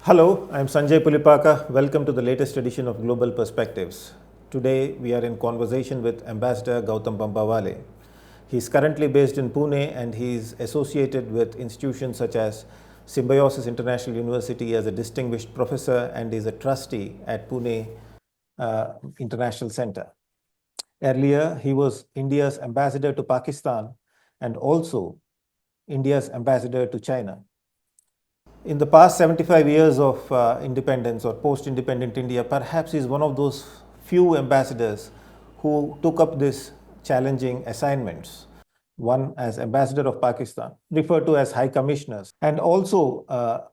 Hello, I'm Sanjay Pulipaka. Welcome to the latest edition of Global Perspectives. Today we are in conversation with Ambassador Gautam Bambawale. He is currently based in Pune and he is associated with institutions such as Symbiosis International University as a distinguished professor and is a trustee at Pune International Center. Earlier, he was India's ambassador to Pakistan and also India's ambassador to China. In the past 75 years of independence or post-independent India, perhaps he is one of those few ambassadors who took up these challenging assignments. One as ambassador of Pakistan, referred to as high commissioners, and also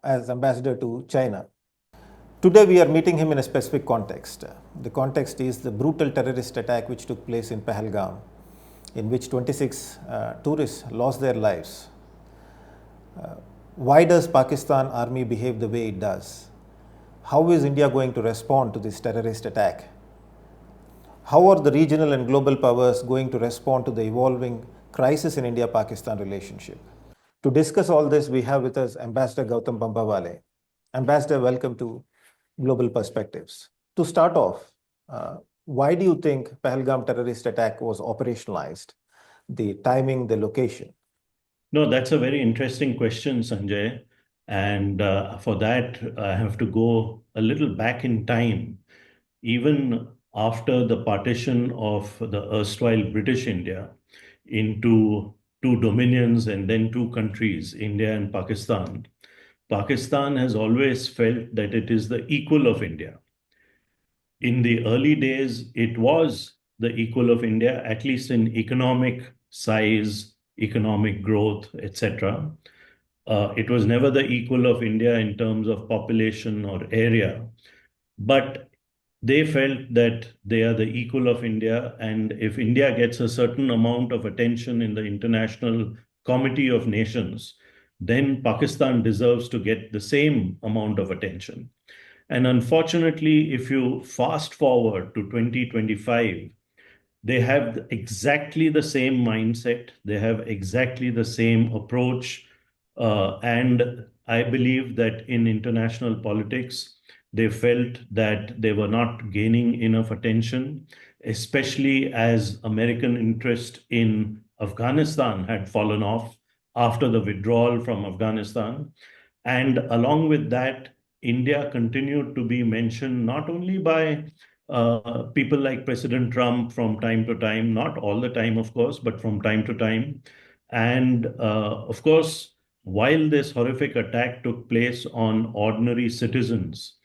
as ambassador to China. Today we are meeting him in a specific context. The context is the brutal terrorist attack which took place in Pahalgam, in which 26 tourists lost their lives. Why does Pakistan army behave the way it does? How is India going to respond to this terrorist attack? How are the regional and global powers going to respond to the evolving crisis in India-Pakistan relationship? To discuss all this, we have with us Ambassador Gautam Bambawale. Ambassador, welcome to Global Perspectives. To start off, why do you think Pahalgam terrorist attack was operationalized? The timing, the location? No, that's a very interesting question, Sanjay. And for that, I have to go a little back in time. Even after the partition of the erstwhile British India into two dominions and then two countries, India and Pakistan, Pakistan has always felt that it is the equal of India. In the early days, it was the equal of India, at least in economic size, economic growth, etc. It was never the equal of India in terms of population or area, but they felt that they are the equal of India, and if India gets a certain amount of attention in the International Committee of Nations, then Pakistan deserves to get the same amount of attention. And unfortunately, if you fast forward to 2025, they have exactly the same mindset. They have exactly the same approach. And I believe that in international politics, they felt that they were not gaining enough attention, especially as American interest in Afghanistan had fallen off after the withdrawal from Afghanistan. And along with that, India continued to be mentioned not only by people like President Trump from time to time, not all the time, of course, but from time to time. And of course, while this horrific attack took place on ordinary citizens,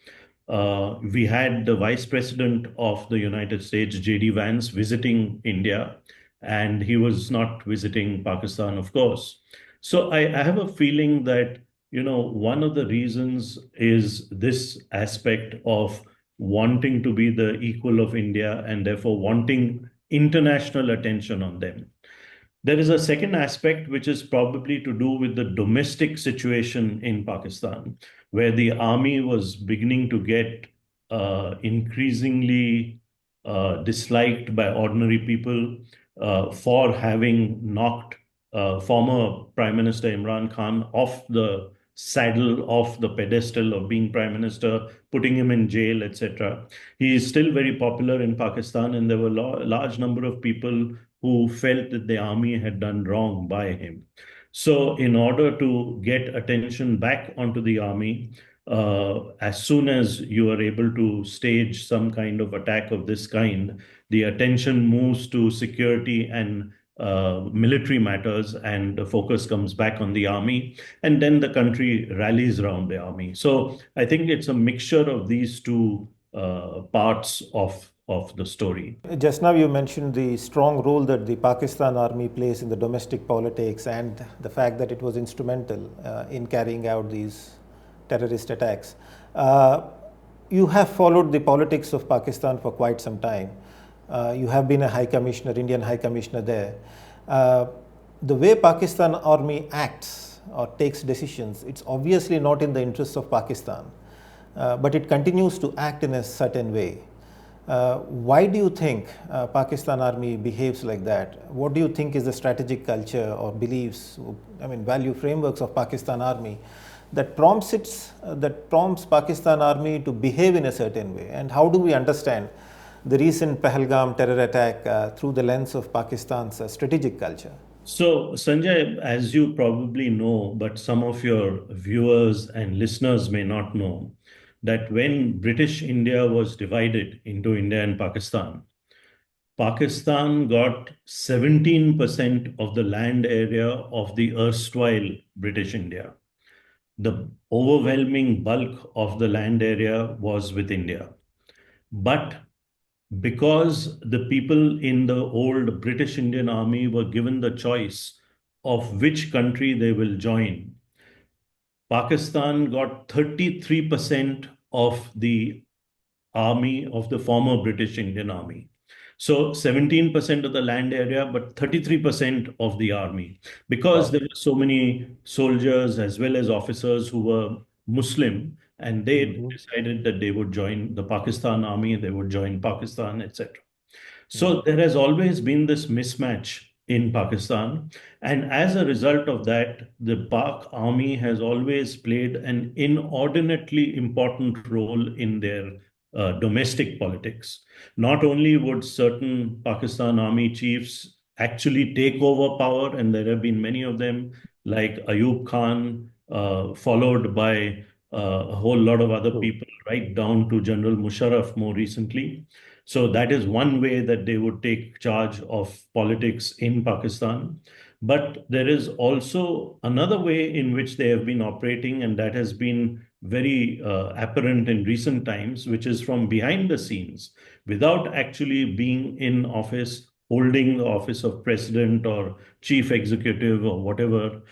we had the Vice President of the United States, J.D. Vance, visiting India, and he was not visiting Pakistan, of course. So I have a feeling that, one of the reasons is this aspect of wanting to be the equal of India and therefore wanting international attention on them. There is a second aspect which is probably to do with the domestic situation in Pakistan, where the army was beginning to get increasingly disliked by ordinary people for having knocked former Prime Minister Imran Khan off the saddle, off the pedestal of being prime minister, putting him in jail, etc. He is still very popular in Pakistan, and there were a large number of people who felt that the army had done wrong by him. So in order to get attention back onto the army, as soon as you are able to stage some kind of attack of this kind, the attention moves to security and military matters, and the focus comes back on the army, and then the country rallies around the army. So I think it's a mixture of these two parts of the story. Just now you mentioned the strong role that the Pakistan army plays in the domestic politics and the fact that it was instrumental in carrying out these terrorist attacks. You have followed the politics of Pakistan for quite some time. You have been a high commissioner, Indian high commissioner there. The way Pakistan army acts or takes decisions, it's obviously not in the interests of Pakistan, but it continues to act in a certain way. Why do you think Pakistan army behaves like that? What do you think is the strategic culture or beliefs, value frameworks of Pakistan army that prompts Pakistan army to behave in a certain way? And how do we understand the recent Pahalgam terror attack through the lens of Pakistan's strategic culture? So, Sanjay, as you probably know, but some of your viewers and listeners may not know, that when British India was divided into India and Pakistan, Pakistan got 17% of the land area of the erstwhile British India. The overwhelming bulk of the land area was with India. But because the people in the old British Indian Army were given the choice of which country they will join, Pakistan got 33% of the army of the former British Indian Army. So 17% of the land area, but 33% of the army, because there were so many soldiers as well as officers who were Muslim, and they decided that they would join the Pakistan army, they would join Pakistan, etc. So there has always been this mismatch in Pakistan. And as a result of that, the Pak army has always played an inordinately important role in their domestic politics. Not only would certain Pakistan army chiefs actually take over power, and there have been many of them, like Ayub Khan, followed by a whole lot of other people, right down to General Musharraf more recently. So that is one way that they would take charge of politics in Pakistan. But there is also another way in which they have been operating, and that has been very apparent in recent times, which is from behind the scenes, without actually being in office, holding the office of president or chief executive or whatever.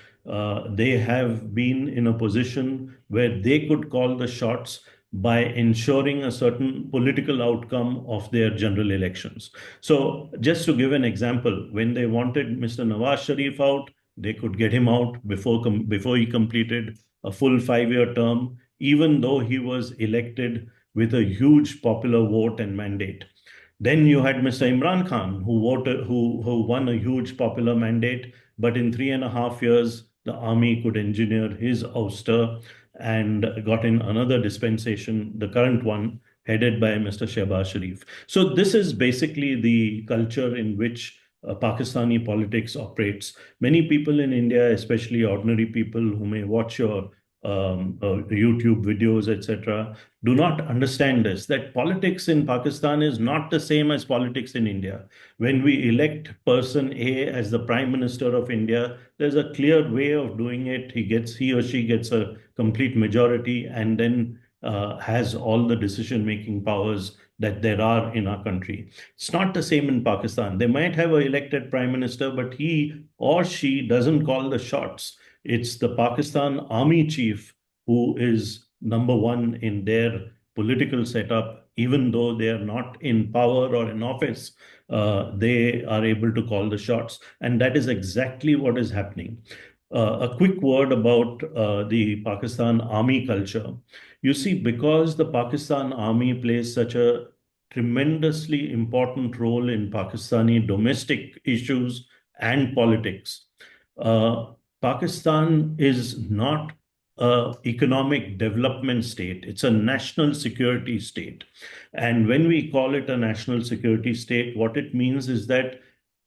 They have been in a position where they could call the shots by ensuring a certain political outcome of their general elections. So just to give an example, when they wanted Mr. Nawaz Sharif out, they could get him out before he completed a full 5-year term, even though he was elected with a huge popular vote and mandate. Then you had Mr. Imran Khan, who won a huge popular mandate, but in 3.5 years, the army could engineer his ouster and got in another dispensation, the current one, headed by Mr. Shehbaz Sharif. So this is basically the culture in which Pakistani politics operates. Many people in India, especially ordinary people who may watch your YouTube videos, etc., do not understand this, that politics in Pakistan is not the same as politics in India. When we elect person A as the Prime Minister of India, there's a clear way of doing it. He or she gets a complete majority and then has all the decision-making powers that there are in our country. It's not the same in Pakistan. They might have an elected Prime Minister, but he or she doesn't call the shots. It's the Pakistan army chief who is number one in their political setup. Even though they are not in power or in office, they are able to call the shots. And that is exactly what is happening. A quick word about the Pakistan army culture. You see, because the Pakistan army plays such a tremendously important role in Pakistani domestic issues and politics, Pakistan is not an economic development state. It's a national security state. And when we call it a national security state, what it means is that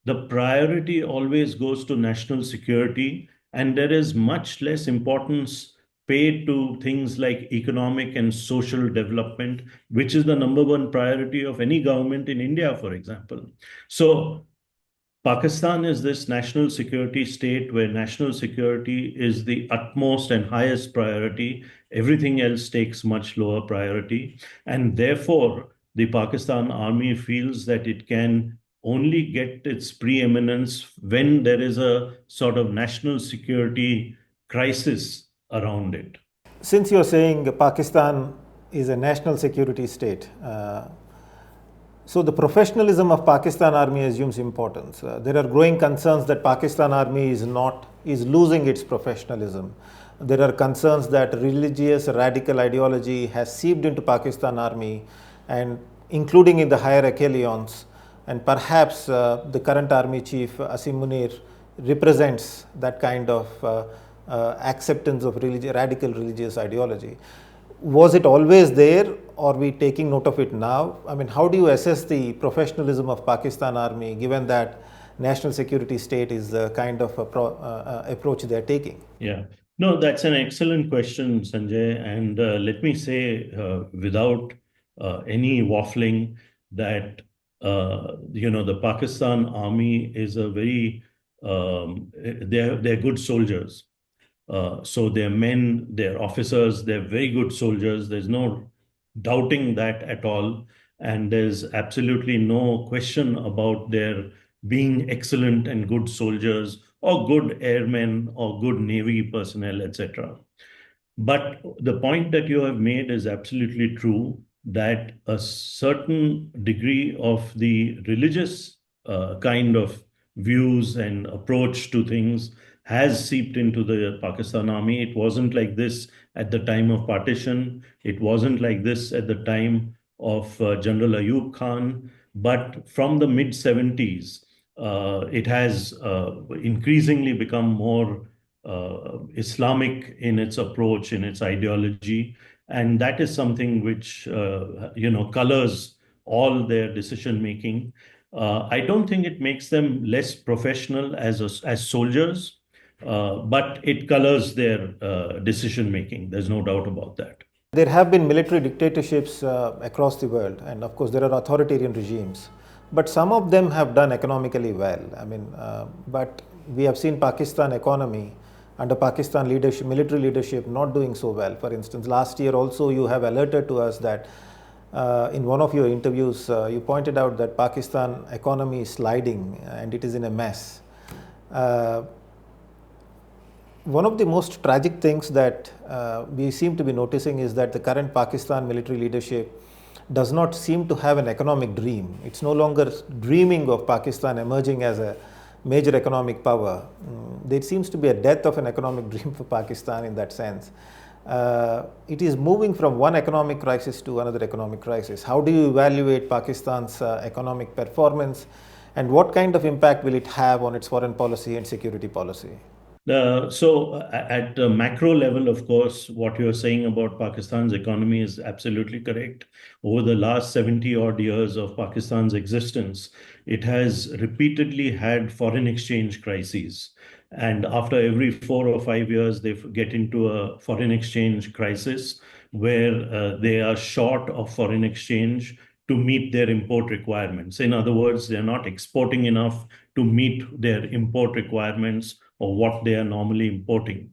the priority always goes to national security, and there is much less importance paid to things like economic and social development, which is the number one priority of any government in India, for example. So Pakistan is this national security state where national security is the utmost and highest priority. Everything else takes much lower priority. And therefore, the Pakistan army feels that it can only get its preeminence when there is a sort of national security crisis around it. Since you're saying Pakistan is a national security state, so the professionalism of Pakistan army assumes importance. There are growing concerns that Pakistan army is losing its professionalism. There are concerns that religious radical ideology has seeped into Pakistan army, and including in the higher echelons. And perhaps the current army chief Asim Munir represents that kind of acceptance of radical religious ideology. Was it always there, or are we taking note of it now? I mean, how do you assess the professionalism of Pakistan Army, given that national security state is the kind of approach they are taking? Yeah. No, that's an excellent question, Sanjay. And let me say, without any waffling, that the Pakistan Army is a very they're good soldiers. So they're men, they're officers, they're very good soldiers. There's no doubting that at all. And there's absolutely no question about their being excellent and good soldiers or good airmen or good Navy personnel, etc. But the point that you have made is absolutely true that a certain degree of the religious kind of views and approach to things has seeped into the Pakistan army. It wasn't like this at the time of partition. It wasn't like this at the time of General Ayub Khan. But from the mid 70s, it has increasingly become more Islamic in its approach, in its ideology, and that is something which colors all their decision making. I don't think it makes them less professional as soldiers, but it colors their decision making. There's no doubt about that. There have been military dictatorships across the world, and of course, there are authoritarian regimes. But some of them have done economically well. I mean, but we have seen Pakistan economy under Pakistan leadership, military leadership, not doing so well. For instance, last year also you have alerted to us that in one of your interviews, you pointed out that Pakistan economy is sliding and it is in a mess. One of the most tragic things that we seem to be noticing is that the current Pakistan military leadership does not seem to have an economic dream. It's no longer dreaming of Pakistan emerging as a major economic power. There seems to be a death of an economic dream for Pakistan in that sense. It is moving from one economic crisis to another economic crisis. How do you evaluate Pakistan's economic performance, and what kind of impact will it have on its foreign policy and security policy? At the macro level, of course, what you're saying about Pakistan's economy is absolutely correct. Over the last 70 odd years of Pakistan's existence, it has repeatedly had foreign exchange crises. And after every 4 or 5 years, they get into a foreign exchange crisis where they are short of foreign exchange to meet their import requirements. In other words, they're not exporting enough to meet their import requirements or what they are normally importing.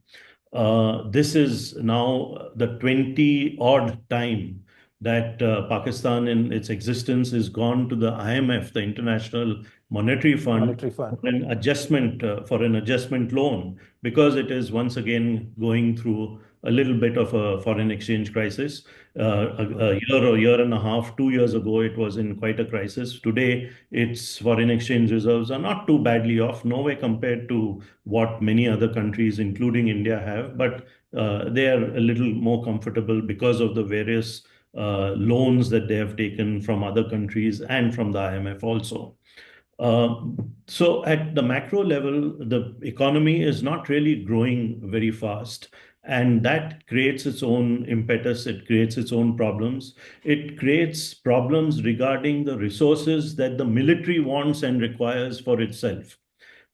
This is now the 20 odd time that Pakistan in its existence has gone to the IMF, the International Monetary Fund, for an adjustment loan, because it is once again going through a little bit of a foreign exchange crisis. A year or year and a half, 2 years ago, it was in quite a crisis. Today, its foreign exchange reserves are not too badly off, nowhere compared to what many other countries, including India, have, but they are a little more comfortable because of the various loans that they have taken from other countries and from the IMF also. So at the macro level, the economy is not really growing very fast. And that creates its own impetus, it creates its own problems. It creates problems regarding the resources that the military wants and requires for itself.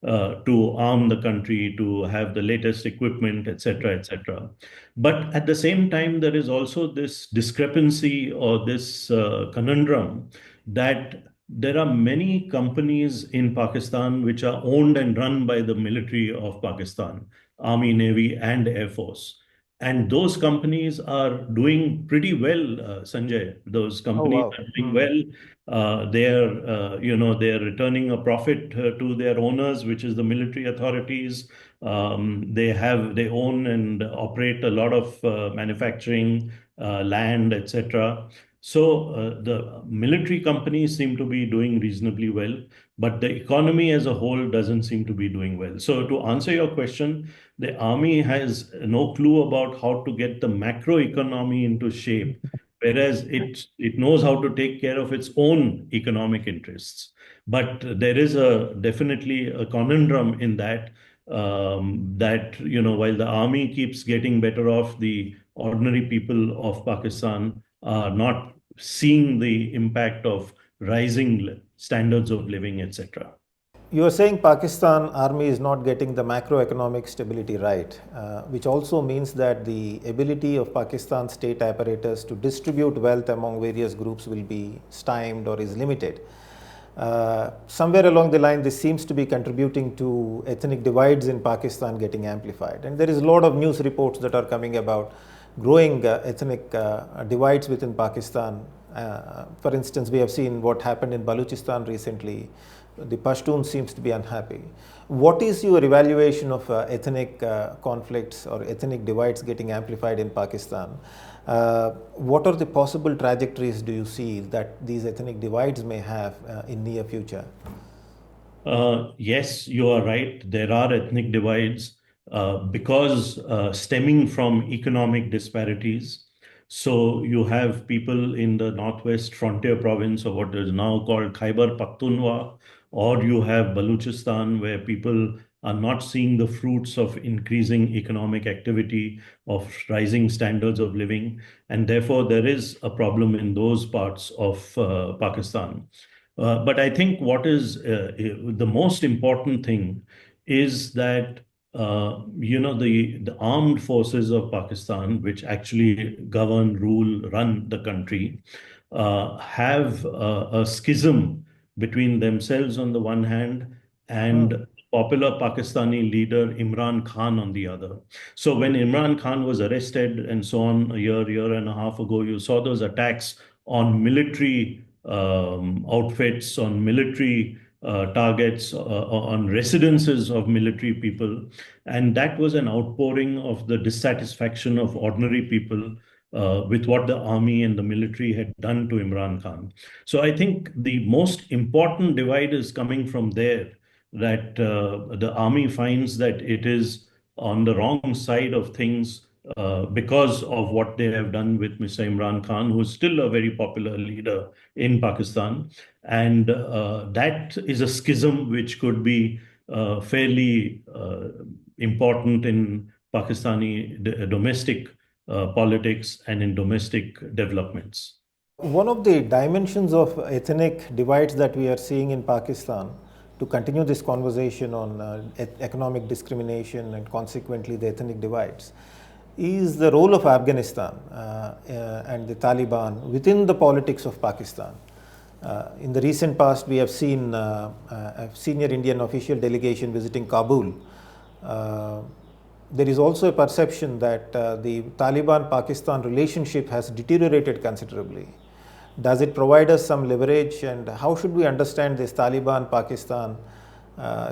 To arm the country, to have the latest equipment, etc., etc. But at the same time, there is also this discrepancy or this conundrum that there are many companies in Pakistan which are owned and run by the military of Pakistan, Army, Navy, and Air Force. And those companies are doing pretty well, Sanjay. Those companies wow. are doing well. They're returning a profit to their owners, which is the military authorities. They own and operate a lot of manufacturing, land, etc. So the military companies seem to be doing reasonably well, but the economy as a whole doesn't seem to be doing well. So to answer your question, the army has no clue about how to get the macro economy into shape, whereas it knows how to take care of its own economic interests. But there is definitely a conundrum in that. that, while the army keeps getting better off, the ordinary people of Pakistan are not seeing the impact of rising standards of living, etc. You are saying Pakistan army is not getting the macroeconomic stability right, which also means that the ability of Pakistan state apparatus to distribute wealth among various groups will be stymied or is limited. Somewhere along the line, this seems to be contributing to ethnic divides in Pakistan getting amplified. And there is a lot of news reports that are coming about growing ethnic divides within Pakistan. For instance, we have seen what happened in Balochistan recently. The Pashtun seems to be unhappy. What is your evaluation of ethnic conflicts or ethnic divides getting amplified in Pakistan? What are the possible trajectories do you see that these ethnic divides may have in near future? Yes, you are right. There are ethnic divides because stemming from economic disparities. So you have people in the northwest frontier province, or what is now called Khyber Pakhtunkhwa, or you have Balochistan, where people are not seeing the fruits of increasing economic activity, of rising standards of living, and therefore there is a problem in those parts of Pakistan. But I think what is the most important thing is that the armed forces of Pakistan, which actually govern, rule, run the country, have a schism between themselves on the one hand and popular Pakistani leader Imran Khan on the other. So when Imran Khan was arrested and so on year and a half ago, you saw those attacks on military outfits, on military targets, on residences of military people. And that was an outpouring of the dissatisfaction of ordinary people with what the army and the military had done to Imran Khan. So I think the most important divide is coming from there, that the army finds that it is on the wrong side of things because of what they have done with Mr. Imran Khan, who is still a very popular leader in Pakistan. And that is a schism which could be fairly important in Pakistani domestic politics and in domestic developments. One of the dimensions of ethnic divides that we are seeing in Pakistan, to continue this conversation on economic discrimination and consequently the ethnic divides, is the role of Afghanistan and the Taliban within the politics of Pakistan. In the recent past, we have seen a senior Indian official delegation visiting Kabul. There is also a perception that the Taliban-Pakistan relationship has deteriorated considerably. Does it provide us some leverage, and how should we understand this Taliban-Pakistan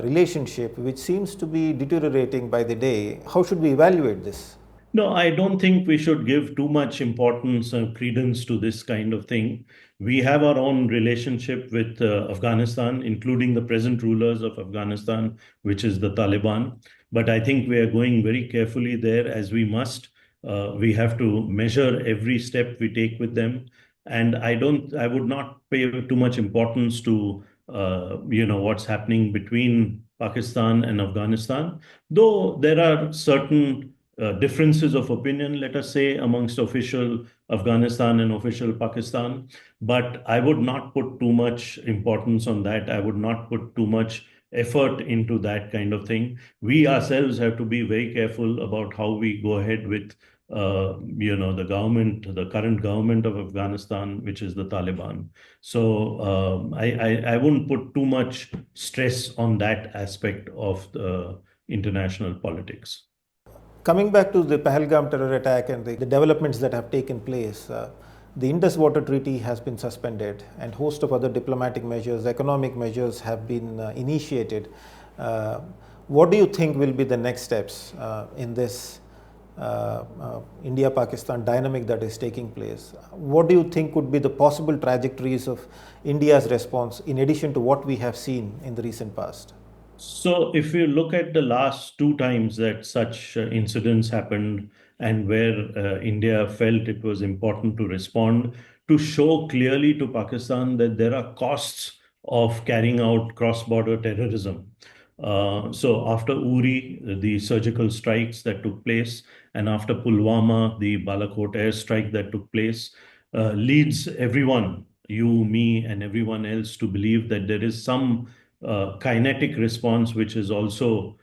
relationship, which seems to be deteriorating by the day? How should we evaluate this? No, I don't think we should give too much importance and credence to this kind of thing. We have our own relationship with Afghanistan, including the present rulers of Afghanistan, which is the Taliban. But I think we are going very carefully there, as we must. We have to measure every step we take with them. And I would not pay too much importance to, what's happening between Pakistan and Afghanistan, though there are certain differences of opinion, let us say, amongst official Afghanistan and official Pakistan. But I would not put too much importance on that. I would not put too much effort into that kind of thing. We ourselves have to be very careful about how we go ahead with, the government, the current government of Afghanistan, which is the Taliban. So I wouldn't put too much stress on that aspect of the international politics. Coming back to the Pahalgam terror attack and the developments that have taken place, the Indus Water Treaty has been suspended, and host of other diplomatic measures, economic measures have been initiated. What do you think will be the next steps in this India-Pakistan dynamic that is taking place? What do you think would be the possible trajectories of India's response in addition to what we have seen in the recent past? So, if you look at the last two times that such incidents happened, and where India felt it was important to respond, to show clearly to Pakistan that there are costs of carrying out cross border terrorism. So after Uri, the surgical strikes that took place, and after Pulwama, the Balakot airstrike that took place, leads everyone, you, me, and everyone else, to believe that there is some kinetic response which is also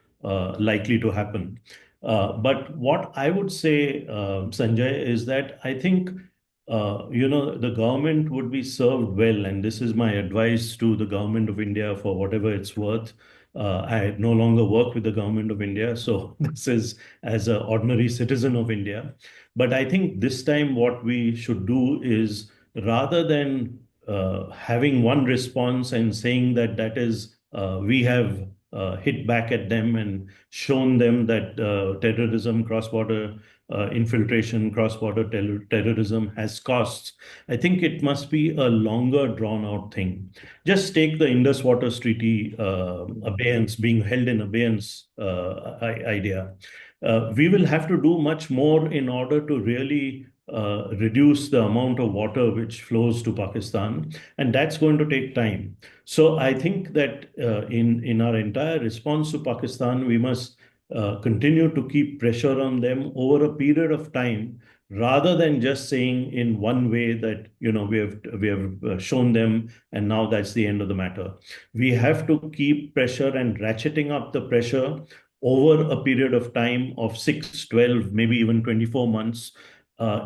likely to happen. But what I would say, Sanjay, is that I think the government would be served well, and this is my advice to the government of India for whatever it's worth. I no longer work with the government of India, so this is as an ordinary citizen of India. But I think this time what we should do is, rather than having one response and saying that we have hit back at them and shown them that terrorism, cross-border infiltration, cross-border terrorism has costs. I think it must be a longer drawn-out thing. Just take the Indus Waters Treaty abeyance, being held in abeyance idea. We will have to do much more in order to really reduce the amount of water which flows to Pakistan, and that's going to take time. So I think that in our entire response to Pakistan, we must continue to keep pressure on them over a period of time, rather than just saying in one way that we have shown them and now that's the end of the matter. We have to keep pressure and ratcheting up the pressure over a period of time of 6, 12, maybe even 24 months,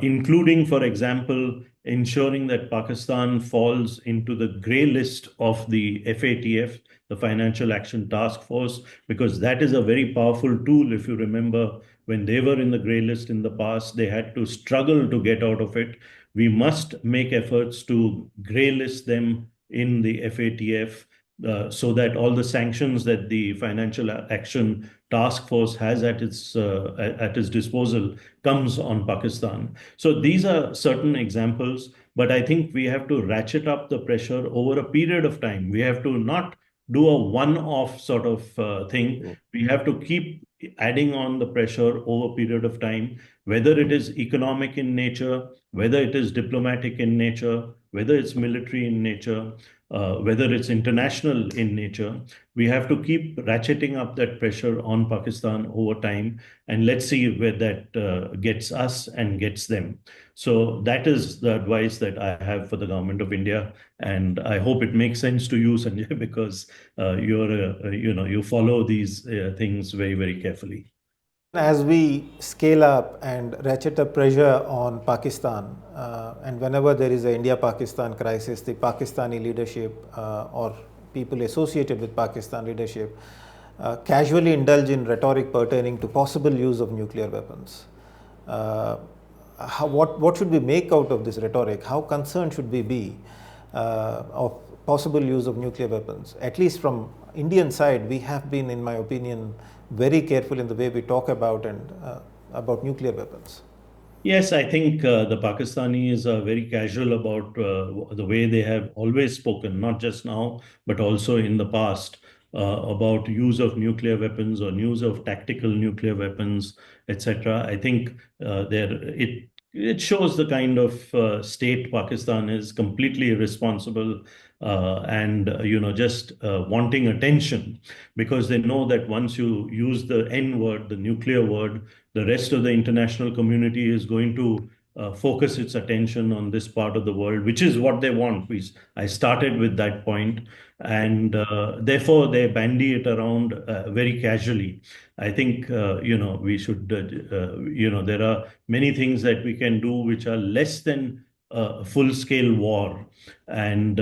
including, for example, ensuring that Pakistan falls into the grey list of the FATF, the Financial Action Task Force, because that is a very powerful tool. If you remember, when they were in the grey list in the past, they had to struggle to get out of it. We must make efforts to grey list them in the FATF, so that all the sanctions that the Financial Action Task Force has at its disposal comes on Pakistan. So these are certain examples, but I think we have to ratchet up the pressure over a period of time. We have to not do a one-off sort of thing. We have to keep adding on the pressure over a period of time, whether it is economic in nature, whether it is diplomatic in nature, whether it's military in nature, whether it's international in nature. We have to keep ratcheting up that pressure on Pakistan over time, and let's see where that gets us and gets them. So that is the advice that I have for the government of India, and I hope it makes sense to you, Sanjay, because you follow these things very, very carefully. As we scale up and ratchet up pressure on Pakistan, and whenever there is an India-Pakistan crisis, the Pakistani leadership or people associated with Pakistan leadership casually indulge in rhetoric pertaining to possible use of nuclear weapons. What should we make out of this rhetoric? How concerned should we be of possible use of nuclear weapons? At least from Indian side, we have been, in my opinion, very careful in the way we talk about about nuclear weapons. Yes, I think the Pakistanis are very casual about the way they have always spoken, not just now, but also in the past, about use of nuclear weapons or use of tactical nuclear weapons, etc. I think it shows the kind of state Pakistan is, completely irresponsible, and just wanting attention, because they know that once you use the N word, the nuclear word, the rest of the international community is going to focus its attention on this part of the world, which is what they want. I started with that point, and therefore they bandy it around very casually. I think we should, there are many things that we can do which are less than a full-scale war, and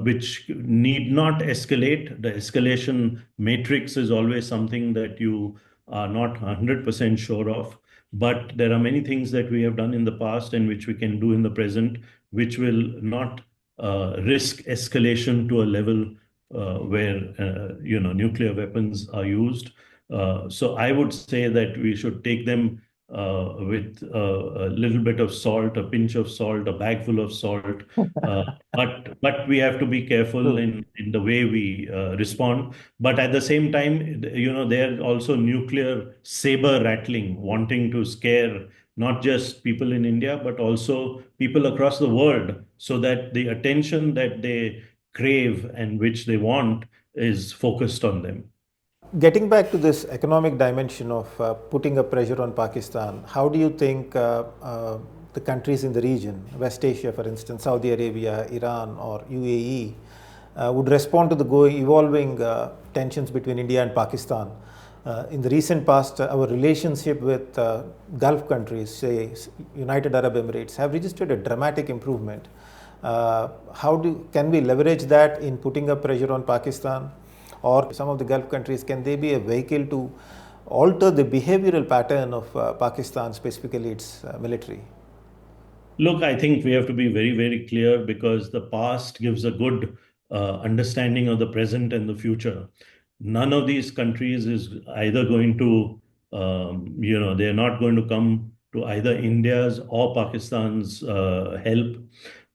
which need not escalate. The escalation matrix is always something that you are not 100% sure of. But there are many things that we have done in the past and which we can do in the present, which will not risk escalation to a level where nuclear weapons are used. So I would say that we should take them with a little bit of salt, a pinch of salt, a bag full of salt. Uh, but we have to be careful in the way we respond. But at the same time, they're also nuclear saber rattling, wanting to scare not just people in India, but also people across the world, so that the attention that they crave and which they want is focused on them. Getting back to this economic dimension of putting a pressure on Pakistan, how do you think the countries in the region, West Asia, for instance, Saudi Arabia, Iran, or UAE, would respond to the evolving tensions between India and Pakistan? In the recent past, our relationship with Gulf countries, say United Arab Emirates, have registered a dramatic improvement. Can we leverage that in putting up pressure on Pakistan? Or some of the Gulf countries, can they be a vehicle to alter the behavioral pattern of Pakistan, specifically its military? Look, I think we have to be very, very clear because the past gives a good understanding of the present and the future. None of these countries is either going to, they're not going to come to either India's or Pakistan's help.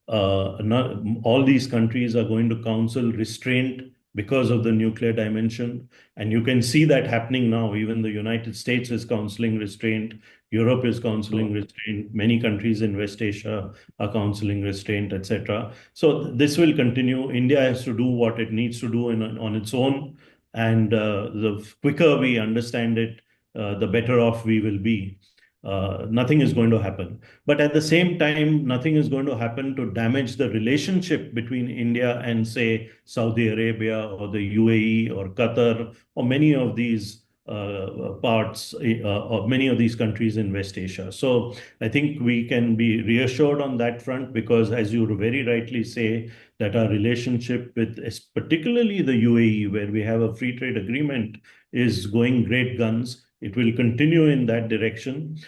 Not, all these countries are going to counsel restraint because of the nuclear dimension. And you can see that happening now. Even the United States is counseling restraint. Europe is counseling restraint. Many countries in West Asia are counseling restraint, etc. So this will continue. India has to do what it needs to do on its own. And the quicker we understand it, the better off we will be. Nothing is going to happen. But at the same time, nothing is going to happen to damage the relationship between India and, say, Saudi Arabia or the UAE or Qatar or many of these parts or many of these countries in West Asia. So I think we can be reassured on that front because, as you very rightly say, that our relationship with particularly the UAE, where we have a free trade agreement, is going great guns. It will continue in that direction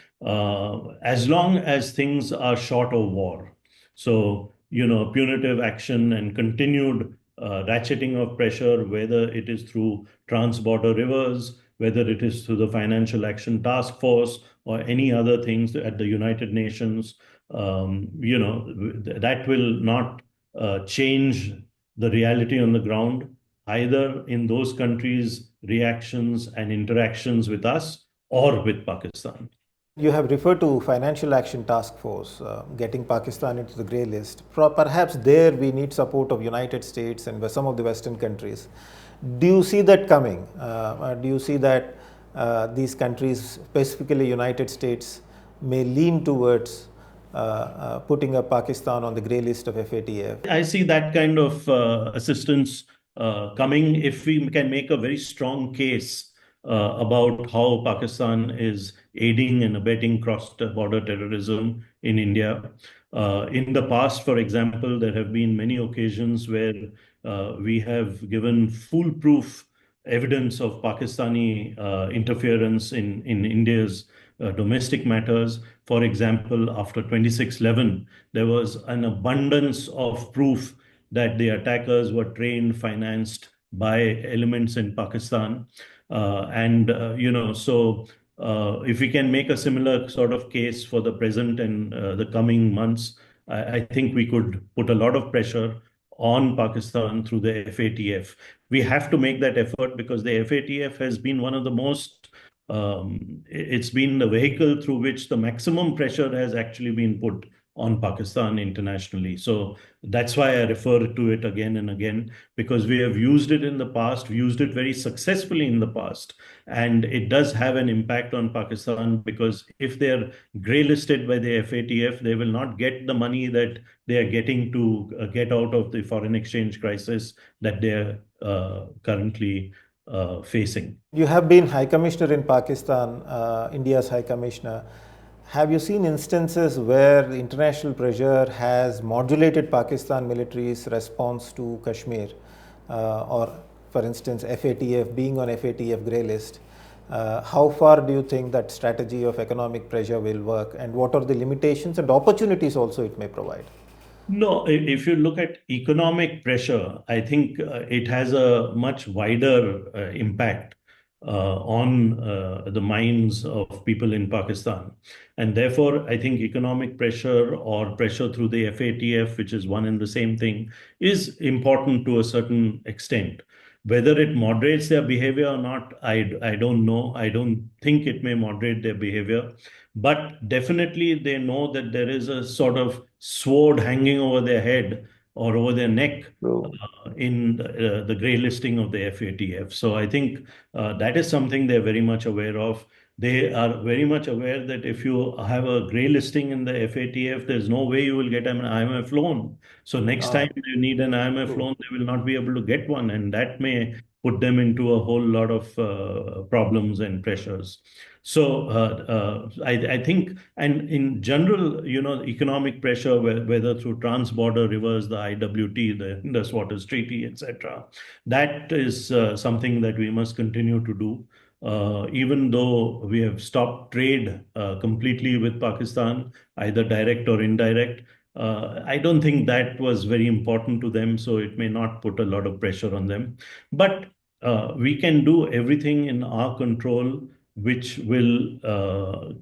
as long as things are short of war. So, punitive action and continued ratcheting of pressure, whether it is through trans-border rivers, whether it is through the Financial Action Task Force or any other things at the United Nations, that will not change the reality on the ground, either in those countries' reactions and interactions with us or with Pakistan. You have referred to Financial Action Task Force, getting Pakistan into the grey list. Perhaps there we need support of United States and some of the Western countries. Do you see that coming? Do you see that these countries, specifically United States, may lean towards putting up Pakistan on the grey list of FATF? I see that kind of assistance coming if we can make a very strong case about how Pakistan is aiding and abetting cross-border terrorism in India. In the past, for example, there have been many occasions where we have given foolproof evidence of Pakistani interference in India's domestic matters. For example, after 26/11, there was an abundance of proof that the attackers were trained, financed by elements in Pakistan. If we can make a similar sort of case for the present and the coming months, I think we could put a lot of pressure on Pakistan through the FATF. We have to make that effort because the FATF has been one of the most, it's been the vehicle through which the maximum pressure has actually been put on Pakistan internationally. So that's why I refer to it again and again, because we have used it in the past, we used it very successfully in the past. And it does have an impact on Pakistan because if they're grey listed by the FATF, they will not get the money that they are getting to get out of the foreign exchange crisis that they're currently facing. You have been High Commissioner in Pakistan, India's High Commissioner. Have you seen instances where international pressure has modulated Pakistan military's response to Kashmir? Or, for instance, FATF, being on FATF grey list, how far do you think that strategy of economic pressure will work, and what are the limitations and opportunities also it may provide? No, if you look at economic pressure, I think it has a much wider impact on the minds of people in Pakistan. And therefore, I think economic pressure or pressure through the FATF, which is one and the same thing, is important to a certain extent. Whether it moderates their behavior or not, I don't know. I don't think it may moderate their behavior. But definitely, they know that there is a sort of sword hanging over their head or over their neck True. in the grey listing of the FATF. So I think that is something they're very much aware of. They are very much aware that if you have a grey listing in the FATF, there's no way you will get an IMF loan. So next time Ah, you need an IMF true. loan, they will not be able to get one, and that may put them into a whole lot of problems and pressures. So I think, and in general, economic pressure, whether through trans-border rivers, the IWT, the Indus Waters Treaty, etc., that is something that we must continue to do. Even though we have stopped trade completely with Pakistan, either direct or indirect, I don't think that was very important to them, so it may not put a lot of pressure on them. But we can do everything in our control which will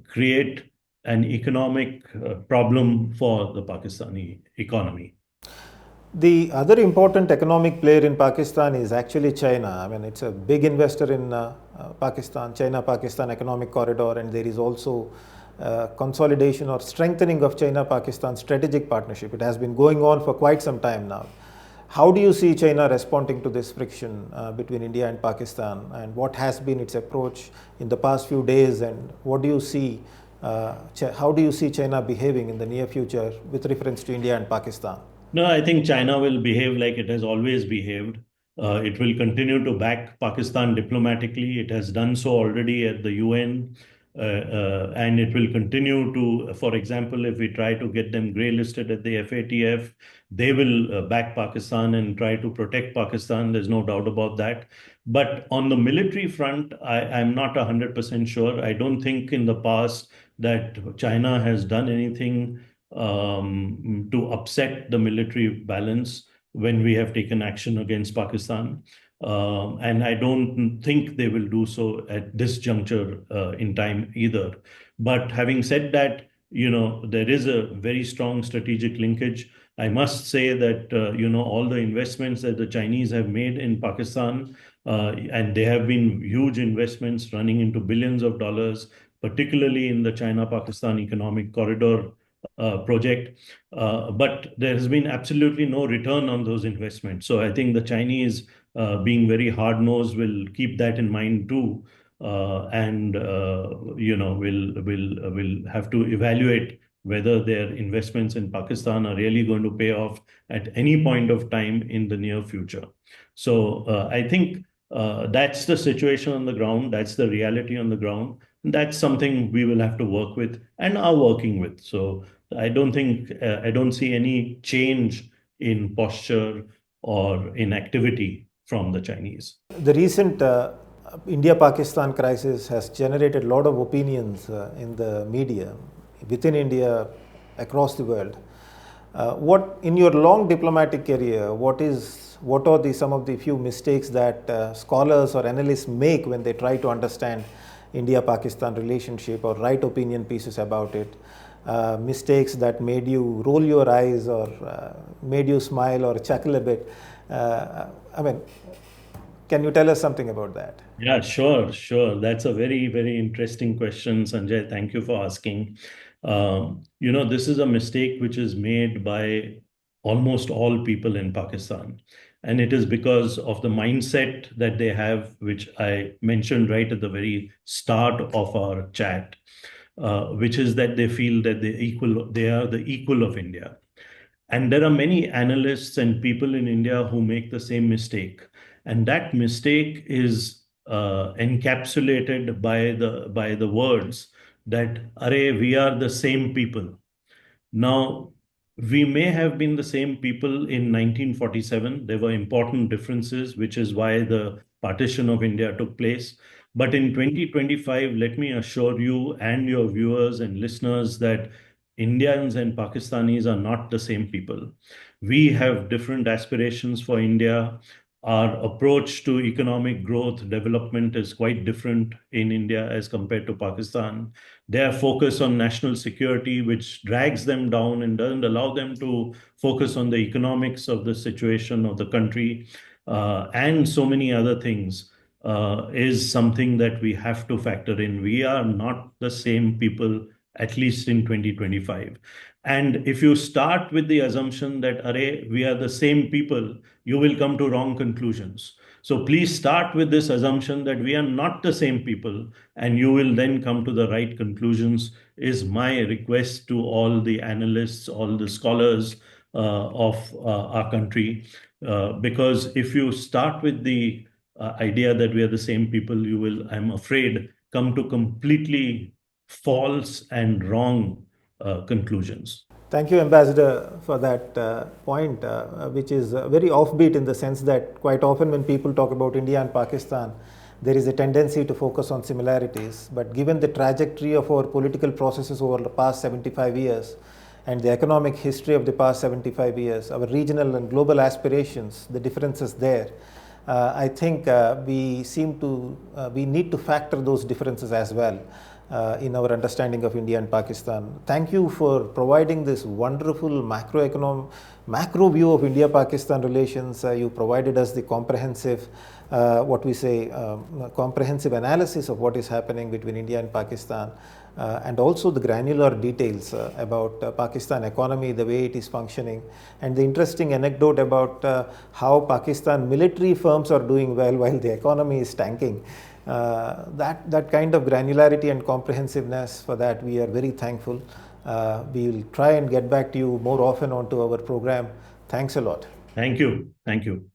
create an economic problem for the Pakistani economy. The other important economic player in Pakistan is actually China. I mean, it's a big investor in Pakistan, China-Pakistan economic corridor, and there is also consolidation or strengthening of China-Pakistan strategic partnership. It has been going on for quite some time now. How do you see China responding to this friction between India and Pakistan, and what has been its approach in the past few days, and what do you see, how do you see China behaving in the near future with reference to India and Pakistan? No, I think China will behave like it has always behaved. It will continue to back Pakistan diplomatically. It has done so already at the UN. And it will continue to, for example, if we try to get them grey listed at the FATF, they will back Pakistan and try to protect Pakistan. There's no doubt about that. But on the military front, I'm not 100% sure. I don't think in the past that China has done anything to upset the military balance when we have taken action against Pakistan. And I don't think they will do so at this juncture in time either. But having said that, there is a very strong strategic linkage. I must say that, all the investments that the Chinese have made in Pakistan, and they have been huge investments running into billions of dollars, particularly in the China-Pakistan economic corridor project. But there has been absolutely no return on those investments. So I think the Chinese, being very hard-nosed, will keep that in mind too, and will have to evaluate whether their investments in Pakistan are really going to pay off at any point of time in the near future. So I think that's the situation on the ground. That's the reality on the ground. That's something we will have to work with and are working with. So I don't think, I don't see any change in posture or in activity from the Chinese. The recent India-Pakistan crisis has generated a lot of opinions in the media, within India, across the world. What, in your long diplomatic career, what are some of the few mistakes that scholars or analysts make when they try to understand India-Pakistan relationship or write opinion pieces about it? Mistakes that made you roll your eyes or made you smile or chuckle a bit. I mean, can you tell us something about that? Yeah, sure, sure. That's a very, very interesting question, Sanjay. Thank you for asking. This is a mistake which is made by almost all people in Pakistan. And it is because of the mindset that they have, which I mentioned right at the very start of our chat, which is that they feel that they are the equal of India. And there are many analysts and people in India who make the same mistake. And that mistake is encapsulated by the words that, Arey, we are the same people. Now, we may have been the same people in 1947. There were important differences, which is why the partition of India took place. But in 2025, let me assure you and your viewers and listeners that Indians and Pakistanis are not the same people. We have different aspirations for India. Our approach to economic growth, development is quite different in India as compared to Pakistan. Their focus on national security, which drags them down and doesn't allow them to focus on the economics of the situation of the country, and so many other things, is something that we have to factor in. We are not the same people at least in 2025. And if you start with the assumption that, array, we are the same people, you will come to wrong conclusions. So please start with this assumption that we are not the same people, and you will then come to the right conclusions, is my request to all the analysts, all the scholars of our country. Because if you start with the idea that we are the same people, you will, I'm afraid, come to completely false and wrong conclusions. Thank you, Ambassador, for that point, which is very offbeat in the sense that quite often when people talk about India and Pakistan, there is a tendency to focus on similarities. But given the trajectory of our political processes over the past 75 years and the economic history of the past 75 years, our regional and global aspirations, the differences there, I think we need to factor those differences as well. In our understanding of India and Pakistan. Thank you for providing this wonderful macro view of India-Pakistan relations. You provided us the comprehensive, comprehensive analysis of what is happening between India and Pakistan, and also the granular details about Pakistan economy, the way it is functioning, and the interesting anecdote about how Pakistan military firms are doing well while the economy is tanking. That kind of granularity and comprehensiveness, for that we are very thankful. We will try and get back to you more often onto our program. Thanks a lot. Thank you. Thank you.